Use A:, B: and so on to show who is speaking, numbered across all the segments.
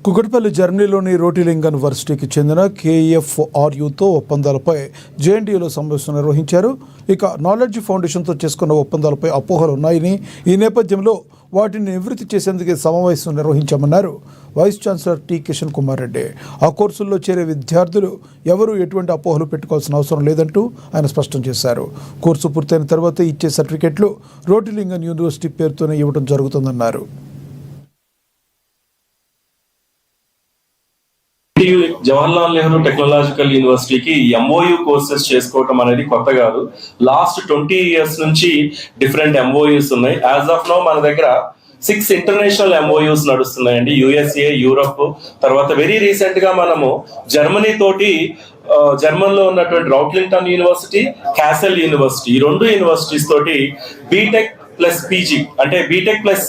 A: కుకట్పల్లి జర్మనీలోని రోటిలింగన్ యూనివర్సిటీకి చెందిన KFRUతో ఒప్పందాలపై JNTUలో సమావేశం నిర్వహించారు. ఇక నాలెడ్జ్ ఫౌండేషన్తో చేసుకున్న ఒప్పందాలపై అపోహలు ఉన్నాయని, ఈ నేపథ్యంలో వాటిని నివృత్తి చేసేందుకే సమావేశం నిర్వహించామన్నారు vice chancellor T Kishan Kumar Reddy. ఆ కోర్సుల్లో చేరే విద్యార్థులు ఎవరూ ఎటువంటి అపోహలు పెట్టుకోవాల్సిన అవసరం లేదంటూ ఆయన స్పష్టం చేశారు. కోర్సు పూర్తయిన తర్వాత ఇచ్చే సర్టిఫికెట్లు రోటిలింగన్ యూనివర్సిటీ పేరుతోనే ఇవ్వడం జరుగుతుందన్నారు.
B: జవహర్లాల్ నెహ్రూ టెక్నాలజికల్ యూనివర్సిటీకి MOU కోర్సెస్ చేసుకోవటం అనేది కొత్త కాదు. లాస్ట్ 20 years నుంచి డిఫరెంట్ MOUs ఉన్నాయి. యాజ్ ఆఫ్ నౌ మన దగ్గర 6 ఇంటర్నేషనల్ MOUs నడుస్తున్నాయండి. USA, యూరప్, తర్వాత వెరీ రీసెంట్ గా మనము జర్మనీ తోటి జర్మన్లో ఉన్నటువంటి రౌట్లింగ్టన్ యూనివర్సిటీ, క్యాసెల్ యూనివర్సిటీ, ఈ 2 యూనివర్సిటీస్ తోటి బీటెక్ ప్లస్ PG అంటే బీటెక్ ప్లస్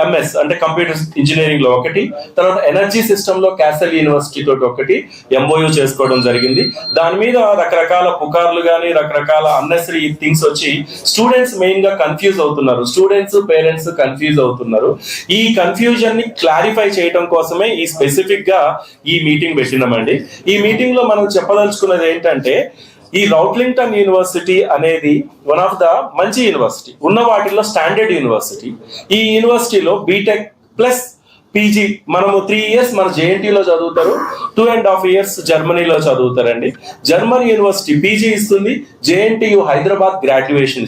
B: MS అంటే కంప్యూటర్ ఇంజనీరింగ్ లో ఒకటి, తర్వాత ఎనర్జీ సిస్టమ్ లో క్యాసెల్ యూనివర్సిటీ తోటి ఒకటి MOU చేసుకోవడం జరిగింది. దాని మీద రకరకాల పుకార్లు కానీ రకరకాల అన్నెసరీ థింగ్స్ వచ్చి స్టూడెంట్స్ మెయిన్ గా కన్ఫ్యూజ్ అవుతున్నారు. స్టూడెంట్స్, పేరెంట్స్ కన్ఫ్యూజ్ అవుతున్నారు. ఈ కన్ఫ్యూజన్ ని క్లారిఫై చేయడం కోసమే ఈ స్పెసిఫిక్ గా ఈ మీటింగ్ పెట్టినామండి. ఈ మీటింగ్ లో మనం చెప్పదలుచుకున్నది ఏంటంటే, ఈ రౌట్లింగ్టన్ యూనివర్సిటీ అనేది వన్ ఆఫ్ ద మంచి యూనివర్సిటీ, ఉన్న వాటిల్లో స్టాండర్డ్ యూనివర్సిటీ. ఈ యూనివర్సిటీలో బీటెక్ ప్లస్ PG మనము 3 years మన JNTలో చదువుతారు, 2.5 years జర్మనీలో చదువుతారండి. జర్మన్ యూనివర్సిటీ PG ఇస్తుంది, JNTU హైదరాబాద్ గ్రాడ్యుయేషన్